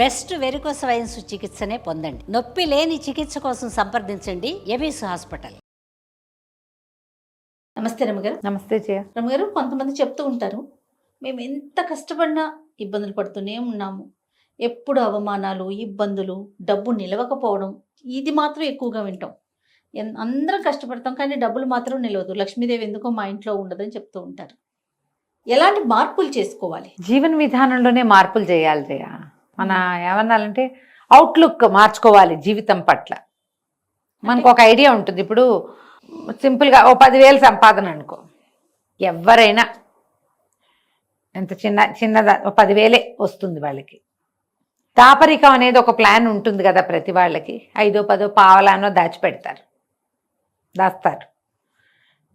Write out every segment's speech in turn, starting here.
Best varicose veins చికిత్సనే పొందండి. నొప్పి లేని చికిత్స కోసం సంప్రదించండి ఎబిస్ హాస్పిటల్. నమస్తే రమగారు. నమస్తే జయ. రమగారు, కొంతమంది చెప్తూ ఉంటారు, మేము ఎంత కష్టపడినా ఇబ్బందులు పడుతూనే ఉన్నాము, ఎప్పుడు అవమానాలు, ఇబ్బందులు, డబ్బు నిలవకపోవడం, ఇది మాత్రం ఎక్కువగా వింటాం. అందరం కష్టపడతాం కానీ డబ్బులు మాత్రం నిలవదు, లక్ష్మీదేవి ఎందుకో మా ఇంట్లో ఉండదని చెప్తూ ఉంటారు. ఎలాంటి మార్పులు చేసుకోవాలి? జీవన విధానంలోనే మార్పులు చేయాలి జయ. మన ఏమన్నాలంటే అవుట్లుక్ మార్చుకోవాలి జీవితం పట్ల. మనకు ఒక ఐడియా ఉంటుంది. ఇప్పుడు సింపుల్గా ఓ 10,000 సంపాదన అనుకో, ఎవరైనా ఎంత చిన్నదా 10,000 వస్తుంది వాళ్ళకి. దాపరికం అనేది ఒక ప్లాన్ ఉంటుంది కదా ప్రతి వాళ్ళకి. 5, 10 పావలానో దాస్తారు.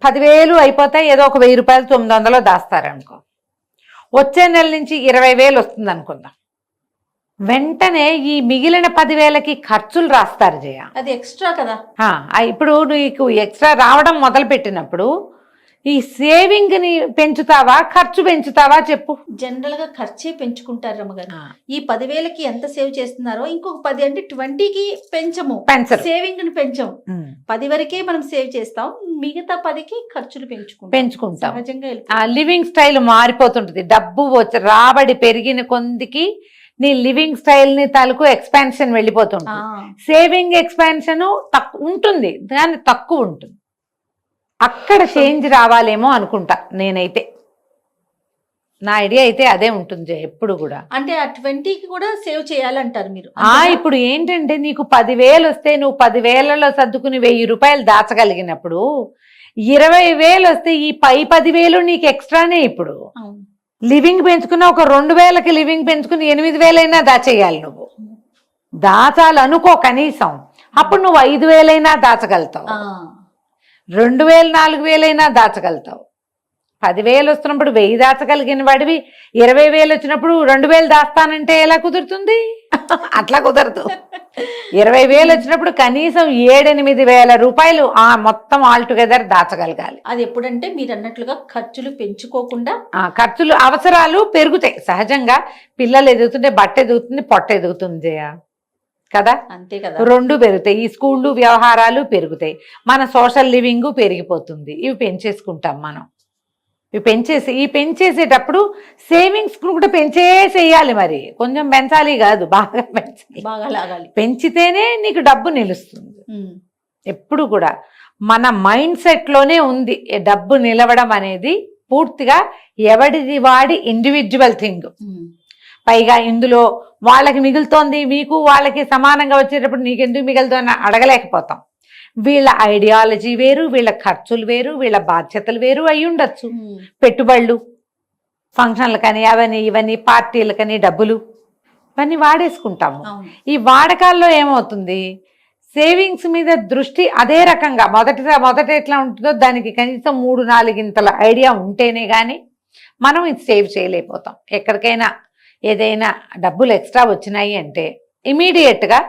10,000 అయిపోతాయి, ఏదో ఒక 1,000 రూపాయలు 900 దాస్తారు అనుకో. వచ్చే నెల నుంచి 20,000 వస్తుంది అనుకుందాం. వెంటనే ఈ మిగిలిన 10,000కి ఖర్చులు రాస్తారు జయ. అది ఎక్స్ట్రా కదా. ఇప్పుడు నీకు ఎక్స్ట్రా రావడం మొదలు పెట్టినప్పుడు ఈ సేవింగ్ ని పెంచుతావా, ఖర్చు పెంచుతావా చెప్పు? జనరల్ గా ఖర్చే పెంచుకుంటారు రమ్మగారు. ఈ 10,000కి ఎంత సేవ్ చేస్తున్నారో ఇంకొక 10 అంటే 20కి పెంచము, సేవింగ్ ని పెంచము. 10 వరకే మనం సేవ్ చేస్తాం, మిగతా 10కి ఖర్చులు పెంచుకుంటాం. సహజంగా లివింగ్ స్టైల్ మారిపోతుంటది. డబ్బు రాబడి పెరిగిన కొందికి నీ లివింగ్ స్టైల్ ని తాలూకు ఎక్స్పాన్షన్ వెళ్ళిపోతుంటుంది. సేవింగ్ ఎక్స్పాన్షన్ ఉంటుంది కానీ తక్కువ ఉంటుంది. అక్కడ చేంజ్ రావాలేమో అనుకుంటా నేనైతే. నా ఐడియా అయితే అదే ఉంటుంది ఎప్పుడు కూడా. అంటే ఆ 20కి కూడా సేవ్ చేయాలంటారు మీరు. ఇప్పుడు ఏంటంటే నీకు 10,000 వస్తే నువ్వు 10,000లో సర్దుకుని 1,000 రూపాయలు దాచగలిగినప్పుడు 20,000 వస్తే ఈ 10,000 నీకు ఎక్స్ట్రానే. ఇప్పుడు లివింగ్ పెంచుకున్న ఒక 2,000కి లివింగ్ పెంచుకుని 8,000 అయినా దాచేయాలి. నువ్వు దాచాలనుకో కనీసం, అప్పుడు నువ్వు 5,000 అయినా దాచగలుగుతావు, 2,000, 4,000 అయినా దాచగలుగుతావు. 10,000 వస్తున్నప్పుడు 1,000 దాచగలిగిన వాడివి 20,000 వచ్చినప్పుడు 2,000 దాస్తానంటే ఎలా కుదురుతుంది? అట్లా కుదరదు. 20,000 వచ్చినప్పుడు కనీసం 7-8,000 రూపాయలు మొత్తం ఆల్ టుగెదర్ దాచగలగాలి. అది ఎప్పుడంటే మీరు అన్నట్లుగా ఖర్చులు పెంచుకోకుండా. ఖర్చులు అవసరాలు పెరుగుతాయి సహజంగా. పిల్లలు ఎదుగుతుంటే బట్ట ఎదుగుతుంది, పొట్ట ఎదుగుతుంది జయ కదా. అంతే కదా, రెండు పెరుగుతాయి. ఈ స్కూళ్ళు వ్యవహారాలు పెరుగుతాయి, మన సోషల్ లివింగ్ పెరిగిపోతుంది. ఇవి పెంచేసుకుంటాం మనం. ఈ పెంచేసేటప్పుడు సేవింగ్స్ కూడా పెంచేసేయాలి. మరి కొంచెం పెంచాలి కాదు, బాగా పెంచాలి, బాగా లాగాలి. పెంచితేనే నీకు డబ్బు నిలుస్తుంది. ఎప్పుడు కూడా మన మైండ్ సెట్లోనే ఉంది డబ్బు నిలవడం అనేది. పూర్తిగా ఎవడిది వాడి ఇండివిజువల్ థింగ్. పైగా ఇందులో వాళ్ళకి మిగులుతోంది, మీకు వాళ్ళకి సమానంగా వచ్చేటప్పుడు నీకెందుకు మిగులుతోంది అడగలేకపోతాం. వీళ్ళ ఐడియాలజీ వేరు, వీళ్ళ ఖర్చులు వేరు, వీళ్ళ బాధ్యతలు వేరు అయి ఉండొచ్చు. పెట్టుబడులు, ఫంక్షన్లకని, అవన్నీ ఇవన్నీ, పార్టీలకని డబ్బులు ఇవన్నీ వాడేసుకుంటాము. ఈ వాడకాల్లో ఏమవుతుంది, సేవింగ్స్ మీద దృష్టి అదే రకంగా మొదట ఎట్లా ఉంటుందో దానికి కనీసం 3-4 ఇంతల ఐడియా ఉంటేనే కానీ మనం ఇది సేవ్ చేయలేకపోతాం. ఎక్కడికైనా ఏదైనా డబ్బులు ఎక్స్ట్రా వచ్చినాయి అంటే ఇమీడియట్గా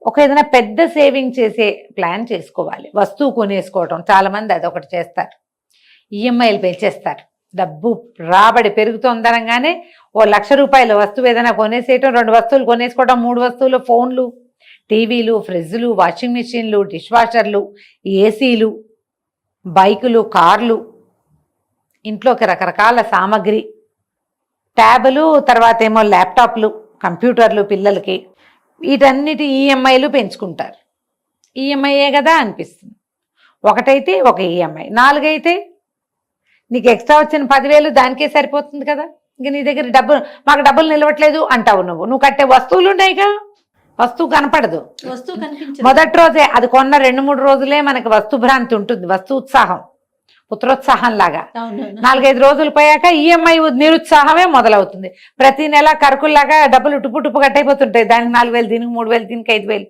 ఒక ఏదైనా పెద్ద సేవింగ్ చేసే ప్లాన్ చేసుకోవాలి. వస్తువు కొనేసుకోవటం, చాలామంది అదొకటి చేస్తారు. ఈఎంఐలు పెంచేస్తారు. డబ్బు రాబడి పెరుగుతుందనగానే ఓ 1,00,000 రూపాయల వస్తువు ఏదైనా కొనేసేయటం, 2 వస్తువులు కొనేసుకోవడం, 3 వస్తువులు, ఫోన్లు, టీవీలు, ఫ్రిడ్జ్లు, వాషింగ్ మిషన్లు, డిష్ వాషర్లు, ఏసీలు, బైకులు, కార్లు, ఇంట్లోకి రకరకాల సామాగ్రి, ట్యాబులు, తర్వాత ఏమో ల్యాప్టాప్లు, కంప్యూటర్లు పిల్లలకి, వీటన్నిటి ఈఎంఐలు పెంచుకుంటారు. ఈఎంఐయే కదా అనిపిస్తుంది. ఒకటైతే ఒక ఈఎంఐ, 4 అయితే నీకు ఎక్స్ట్రా వచ్చిన 10,000 దానికే సరిపోతుంది కదా. ఇంక నీ దగ్గర మాకు డబ్బులు నిలవట్లేదు అంటావు. నువ్వు కట్టే వస్తువులు ఉన్నాయిగా, వస్తువు కనపడదు. వస్తువు కనిపించదు. మొదటి రోజే అది కొన్న 2-3 రోజులే మనకి వస్తు భ్రాంతి ఉంటుంది. వస్తు ఉత్సాహం, పుత్రోత్సాహం లాగా. 4-5 రోజులు పోయాక ఈఎంఐ నిరుత్సాహమే మొదలవుతుంది. ప్రతి నెల కరుకుల్లాగా డబ్బులు టుప్పు కట్టయిపోతుంటాయి. దానికి 4,000, దీనికి 3,000, దీనికి 5,000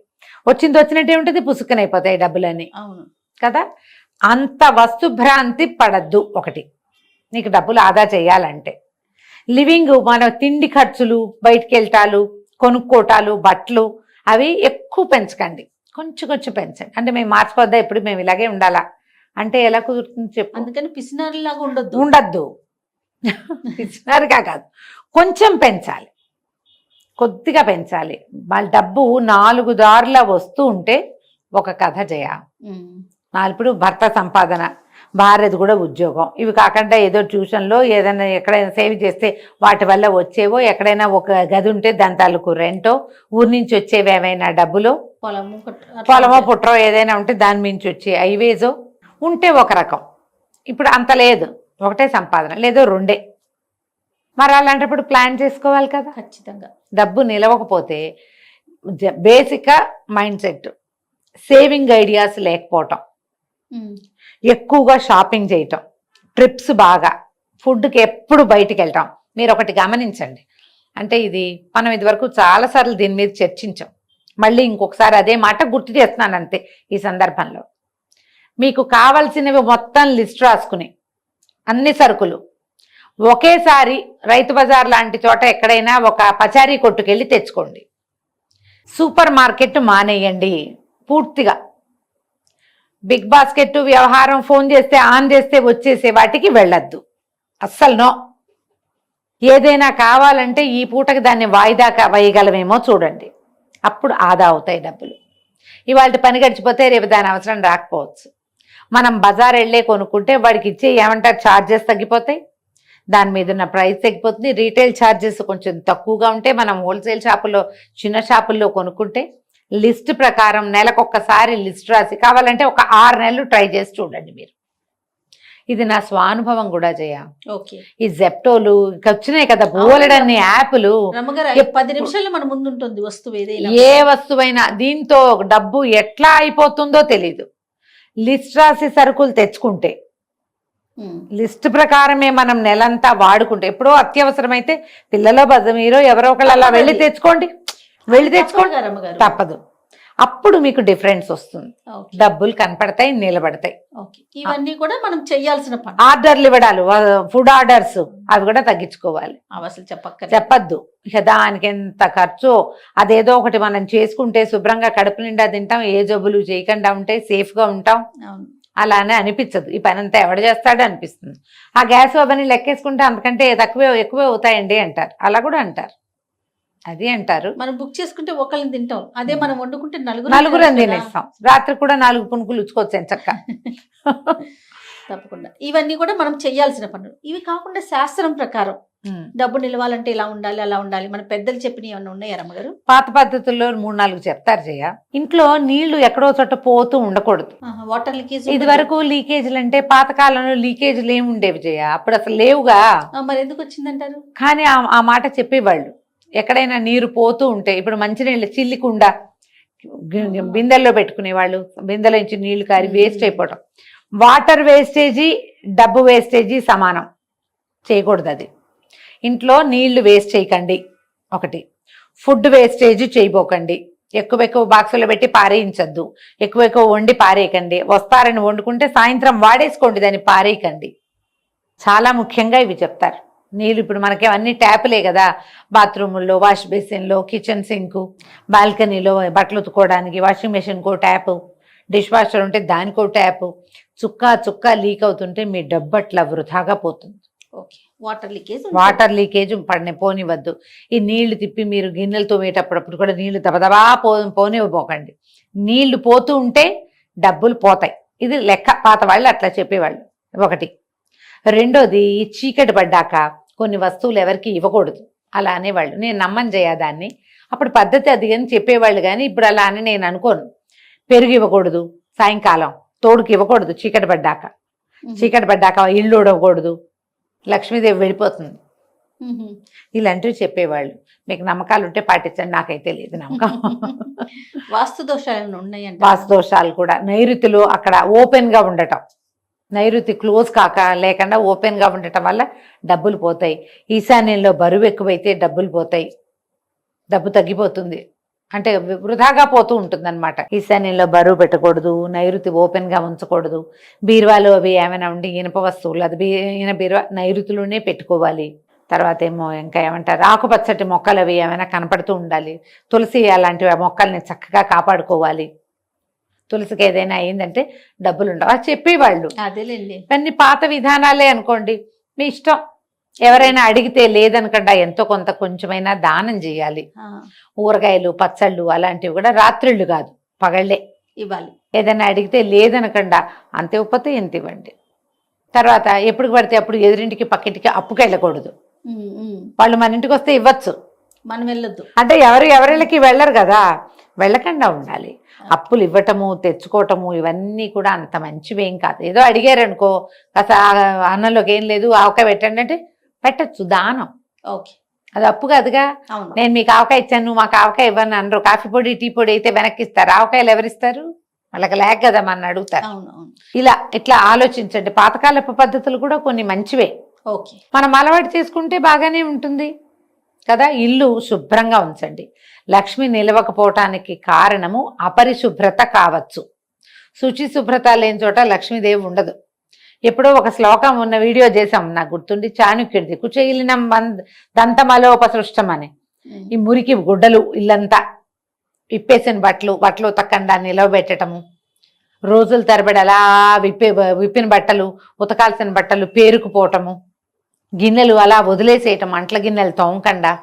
వచ్చినట్టే ఉంటుంది. పుసుక్కనైపోతాయి డబ్బులన్నీ కదా. అంత వస్తు భ్రాంతి పడద్దు. ఒకటి, నీకు డబ్బులు ఆదా చేయాలంటే లివింగ్, మన తిండి ఖర్చులు, బయటికి వెళ్తాలు, కొనుక్కోటాలు, బట్టలు అవి ఎక్కువ పెంచకండి. కొంచెం పెంచండి. అంటే మేము మార్చిపోద్దా, ఎప్పుడు మేము ఇలాగే ఉండాలా అంటే ఎలా కుదురుతుంది చెప్పు? అందుకని పిసినారిలాగా ఉండద్దు. పిసినారిగా కాదు, కొంచెం పెంచాలి. కొద్దిగా పెంచాలి. వాళ్ళ డబ్బు 4 దారుల వస్తూ ఉంటే ఒక కథ జయ. ఇప్పుడు భర్త సంపాదన, భార్యది కూడా ఉద్యోగం, ఇవి కాకుండా ఏదో ట్యూషన్లో ఏదైనా ఎక్కడైనా సేవ్ చేస్తే వాటి వల్ల వచ్చేవో, ఎక్కడైనా ఒక గది ఉంటే దాని తాలూకు రెంటో, ఊరి నుంచి వచ్చేవి ఏమైనా డబ్బులో, పొలమో పుట్రో ఏదైనా ఉంటే దాని నుంచి వచ్చే ఐవేజో ఉంటే ఒక రకం. ఇప్పుడు అంత లేదు, ఒకటే సంపాదన, లేదో 2. మరి అలాంటప్పుడు ప్లాన్ చేసుకోవాలి కదా. ఖచ్చితంగా డబ్బు నిలవకపోతే బేసిక్గా మైండ్ సెట్, సేవింగ్ ఐడియాస్ లేకపోవటం, ఎక్కువగా షాపింగ్ చేయటం, ట్రిప్స్ బాగా, ఫుడ్కి ఎప్పుడు బయటికి వెళ్ళటం. మీరు ఒకటి గమనించండి, అంటే ఇది మనం ఇదివరకు చాలాసార్లు దీని మీద చర్చించాం, మళ్ళీ ఇంకొకసారి అదే మాట గుర్తు చేస్తున్నాను అంతే. ఈ సందర్భంలో మీకు కావాల్సినవి మొత్తం లిస్ట్ రాసుకుని అన్ని సరుకులు ఒకేసారి రైతు బజార్ లాంటి చోట ఎక్కడైనా ఒక పచారీ కొట్టుకెళ్ళి తెచ్చుకోండి. సూపర్ మార్కెట్ మానేయండి పూర్తిగా. బిగ్ బాస్కెట్ వ్యవహారం ఫోన్ చేస్తే ఆన్ చేస్తే వచ్చేసే వాటికి వెళ్ళొద్దు, అస్సలు నో. ఏదైనా కావాలంటే ఈ పూటకి దాన్ని వాయిదా వేయగలమేమో చూడండి, అప్పుడు ఆదా అవుతాయి డబ్బులు. ఇవాళ పని గడిచిపోతే రేపు దాని అవసరం రాకపోవచ్చు. మనం బజార్ వెళ్ళే కొనుక్కుంటే వాడికి ఇచ్చే ఏమంటారు ఛార్జెస్ తగ్గిపోతాయి, దాని మీద ఉన్న ప్రైస్ తగ్గిపోతుంది. రీటైల్ ఛార్జెస్ కొంచెం తక్కువగా ఉంటే మనం హోల్సేల్ షాపుల్లో, చిన్న షాపుల్లో కొనుక్కుంటే లిస్ట్ ప్రకారం నెలకొక్కసారి లిస్ట్ రాసి, కావాలంటే ఒక 6 నెలలు ట్రై చేసి చూడండి మీరు. ఇది నా స్వానుభవం కూడా చేయ. ఈ జెప్టోలు ఇంకా వచ్చినాయి కదా, బోలెడన్ని యాప్లు, 10 నిమిషాల్లో మన ముందు ఉంటుంది వస్తువు, ఏ వస్తువైనా. దీంతో డబ్బు ఎట్లా అయిపోతుందో తెలీదు. లిస్ట్ రాసి సరుకులు తెచ్చుకుంటే, లిస్ట్ ప్రకారమే మనం నెలంతా వాడుకుంటే, ఎప్పుడో అత్యవసరమైతే పిల్లలో మీరు ఎవరో ఒకళ్ళు అలా వెళ్ళి తెచ్చుకోండి, తప్పదు. అప్పుడు మీకు డిఫరెన్స్ వస్తుంది, డబ్బులు కనపడతాయి, నిలబడతాయి. ఇవన్నీ కూడా మనం చేయాల్సిన పని. ఆర్డర్లు ఇవ్వడాలు, ఫుడ్ ఆర్డర్స్ అవి కూడా తగ్గించుకోవాలి. అసలు చెప్పద్దు ఇక, దానికి ఎంత ఖర్చు. అదేదో ఒకటి మనం చేసుకుంటే శుభ్రంగా కడుపు నిండా తింటాం, ఏ జబ్బులు చేయకుండా ఉంటే సేఫ్గా ఉంటాం. అలానే అనిపించదు, ఈ పని అంతా ఎవడు చేస్తాడో అనిపిస్తుంది. ఆ గ్యాస్ అవన్నీ లెక్కేసుకుంటే అంతకంటే ఎక్కువే అవుతాయండి అంటారు, అలా కూడా అంటారు. అది అంటారు, మనం బుక్ చేసుకుంటే ఒకళ్ళని తింటాం, అదే మనం వండుకుంటే నలుగురు తినేస్తాం. రాత్రి కూడా 4 పునుకులు ఉచ్చుకోవచ్చు చక్క. తప్పకుండా ఇవన్నీ కూడా మనం చేయాల్సిన పనులు. ఇవి కాకుండా శాస్త్రం ప్రకారం డబ్బు నిలవాలంటే ఇలా ఉండాలి, అలా ఉండాలి, మన పెద్దలు చెప్పినవి ఏమన్నా ఉన్నాయా రమ్మగారు? పాత పద్ధతుల్లో 3-4 చెప్తారు జయ. ఇంట్లో నీళ్లు ఎక్కడో చోట పోతూ ఉండకూడదు. వాటర్ లీకేజ్, ఇది వరకు లీకేజీలు అంటే పాతకాలంలో లీకేజీలు ఏమి ఉండేవి జయ, అప్పుడు అసలు లేవుగా. మరి ఎందుకు వచ్చిందంటారు? కానీ ఆ మాట చెప్పేవాళ్ళు. ఎక్కడైనా నీరు పోతూ ఉంటే, ఇప్పుడు మంచినీళ్ళు చిల్లికుండా బిందెల్లో పెట్టుకునేవాళ్ళు, బిందెల నుంచి నీళ్లు కారి వేస్ట్ అయిపోవటం. వాటర్ వేస్టేజీ డబ్బు వేస్టేజీ సమానం చేయకూడదు. అది ఇంట్లో నీళ్లు వేస్ట్ చేయకండి ఒకటి. ఫుడ్ వేస్టేజ్ చేయబోకండి, ఎక్కువ బాక్సులో పెట్టి పారేయించద్దు, ఎక్కువ వండి పారేయకండి. వస్తారని వండుకుంటే సాయంత్రం వాడేసుకోండి, దాన్ని పారేయకండి. చాలా ముఖ్యంగా ఇవి చెప్తారు. నీళ్ళు ఇప్పుడు మనకి అన్ని ట్యాపులే కదా, బాత్రూముల్లో, వాష్ బేసిన్లో, కిచెన్ సింకు, బాల్కనీలో బట్టలు ఉతుకోవడానికి వాషింగ్ మెషిన్కో ట్యాపు, డిష్ వాషర్ ఉంటే దానికో ట్యాపు. చుక్క లీక్ అవుతుంటే మీ డబ్బు అట్లా వృధాగా పోతుంది. వాటర్ లీకేజ్ పోనివ్వద్దు. ఈ నీళ్లు తిప్పి మీరు గిన్నెలు తోమేటప్పుడు కూడా నీళ్లు దబదబా పోనివ్వబోకండి. నీళ్లు పోతూ ఉంటే డబ్బులు పోతాయి. ఇది లెక్క, పాత వాళ్ళు అట్లా చెప్పేవాళ్ళు. ఒకటి. రెండోది, చీకటి పడ్డాక కొన్ని వస్తువులు ఎవరికి ఇవ్వకూడదు అలా అనేవాళ్ళు. నేను నమ్మని చేయదాన్ని, అప్పుడు పద్ధతి అది అని చెప్పేవాళ్ళు. కానీ ఇప్పుడు అలా అని నేను అనుకోను. పెరుగు ఇవ్వకూడదు సాయంకాలం, తోడుకి ఇవ్వకూడదు చీకటి పడ్డాక ఇల్లు ఉడవకూడదు, లక్ష్మీదేవి వెళ్ళిపోతుంది, ఇలాంటివి చెప్పేవాళ్ళు. మీకు నమ్మకాలు ఉంటే పాటించండి, నాకైతే లేదు నమ్మకం. వాస్తు దోషాలు ఉన్నాయండి. వాస్తు దోషాలు కూడా, నైరుతిలో అక్కడ ఓపెన్గా ఉండటం, నైరుతి క్లోజ్ లేకుండా ఓపెన్గా ఉండటం వల్ల డబ్బులు పోతాయి. ఈశాన్యంలో బరువు ఎక్కువైతే డబ్బులు పోతాయి, డబ్బు తగ్గిపోతుంది, అంటే వృధాగా పోతూ ఉంటుంది అనమాట. ఈశాన్యంలో బరువు పెట్టకూడదు, నైరుతి ఓపెన్గా ఉంచకూడదు. బీరువాలో అవి ఏమైనా ఉండి ఇనుప వస్తువులు, అది బీరువా నైరుతిలోనే పెట్టుకోవాలి. తర్వాత ఏమో ఇంకా ఏమంటారు, ఆకుపచ్చటి మొక్కలు అవి ఏమైనా కనపడుతూ ఉండాలి. తులసి అలాంటివి ఆ మొక్కల్ని చక్కగా కాపాడుకోవాలి. తులసికి ఏదైనా అయిందంటే డబ్బులు ఉండవు, అది చెప్పేవాళ్ళు. అదేలేండి, అన్ని పాత విధానాలే అనుకోండి, మీ ఇష్టం. ఎవరైనా అడిగితే లేదనకుండా ఎంతో కొంత కొంచెమైనా దానం చేయాలి. ఆ, ఊరగాయలు పచ్చళ్ళు అలాంటివి కూడా రాత్రిళ్ళు కాదు పగళ్ళే. ఇవ్వాలి. ఏదైనా అడిగితే లేదనకుండా అంత ఇవ్వకపోతే ఎంత ఇవ్వండి. తర్వాత ఎప్పుడు పడితే అప్పుడు ఎదురింటికి పక్కింటికి అప్పుకి వెళ్ళకూడదు. ఉమ్, ఉమ్. వాళ్ళు మన ఇంటికి వస్తే ఇవ్వచ్చు, మనం వెళ్ళొద్దు. అంటే ఎవరిళ్ళకి వెళ్ళరు కదా, వెళ్ళకుండా ఉండాలి. అప్పులు ఇవ్వటము తెచ్చుకోవటము ఇవన్నీ కూడా అంత మంచివేం కాదు. ఏదో అడిగారు అనుకో, కాస్త అన్నంలోకి ఏం లేదు ఆవకాయ పెట్టండి అంటే పెట్టచ్చు, దానం. ఓకే. అది అప్పు కాదుగా. అవును. నేను మీకు ఆవకాయ ఇచ్చాను మాకు ఆవకాయ ఇవ్వను అనరు. కాఫీ పొడి టీ పొడి అయితే వెనక్కి ఇస్తారు, ఆవకాయలు ఎవరిస్తారు? వాళ్ళకి లేక కదా మన అడుగుతారు. అవును, అవును. ఇట్లా ఆలోచించండి. పాతకాలపు పద్ధతులు కూడా కొన్ని మంచివే, ఓకే. మనం అలవాటు చేసుకుంటే బాగానే ఉంటుంది కదా. ఇల్లు శుభ్రంగా ఉంచండి. లక్ష్మి నిలవకపోవటానికి కారణము అపరిశుభ్రత కావచ్చు. శుచి శుభ్రత లేని చోట లక్ష్మీదేవి ఉండదు. ఎప్పుడో ఒక శ్లోకం ఉన్న వీడియో చేసాం, నాకు గుర్తుండి, చాణుక్యుడిది, కుచేలినం దంతమలోపసృష్టం అని. ఉమ్, ఈ మురికి గుడ్డలు ఇల్లంతా విప్పేసిన బట్టలు ఉతకండా నిలవబెట్టటము, రోజుల తరబడి అలా విప్పిన బట్టలు ఉతకాల్సిన బట్టలు పేరుకుపోవటము, గిన్నెలు అలా వదిలేసేయటం, అంట్ల గిన్నెలు తోమకండా,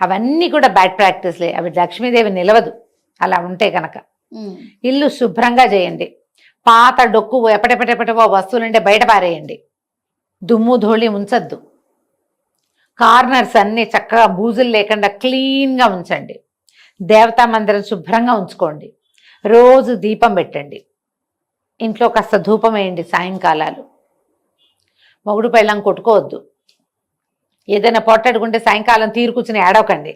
అవన్నీ కూడా బ్యాడ్ ప్రాక్టీస్లే. అవి లక్ష్మీదేవి నిలవదు అలా ఉంటే కనుక. ఉమ్. ఇల్లు శుభ్రంగా చేయండి. పాత డొక్కు ఎప్పటెప్పటెప్పటవో వస్తువులుంటే బయట పారేయండి. దుమ్ము ధూళి ఉంచద్దు. కార్నర్స్ అన్నీ చక్కగా బూజులు లేకుండా క్లీన్గా ఉంచండి. దేవతా మందిరం శుభ్రంగా ఉంచుకోండి. రోజు దీపం పెట్టండి. ఇంట్లో కాస్త ధూపం వేయండి సాయంకాలాలు. మొగుడు పెళ్ళం కొట్టుకోవద్దు. ఏదైనా పొట్టడుకుంటే సాయంకాలం తీరు కూర్చుని ఏడవకండి,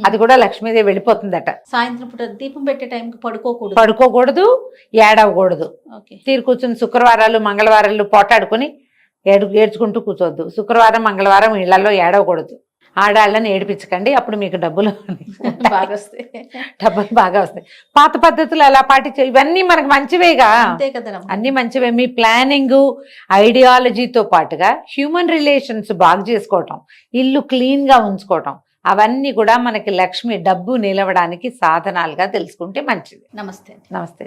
అది కూడా లక్ష్మీదేవి వెళ్ళిపోతుందట. సాయంత్రం పూట దీపం పెట్టే టైంకి పడుకోకూడదు, ఏడవకూడదు. ఓకే. తీరు కూర్చుని శుక్రవారాలు మంగళవారాలు పోటాడుకుని ఏడ్చుకుంటూ కూర్చోవద్దు. శుక్రవారం మంగళవారం ఇళ్లలో ఏడవకూడదు. ఆడాళ్ళని ఏడిపించకండి, అప్పుడు మీకు డబ్బులు బాగా వస్తాయి. డబ్బులు బాగా వస్తాయి. పాత పద్ధతులు అలా పాటించే ఇవన్నీ మనకు మంచివేగా, అంతే కదా. అన్ని మంచివే. మీ ప్లానింగ్ ఐడియాలజీతో పాటుగా హ్యూమన్ రిలేషన్స్ బాగు చేసుకోవటం, ఇల్లు క్లీన్గా ఉంచుకోవటం, అవన్నీ కూడా మనకి లక్ష్మి డబ్బు నిలవడానికి సాధనాలుగా తెలుసుకుంటే మంచిది. నమస్తే. నమస్తే.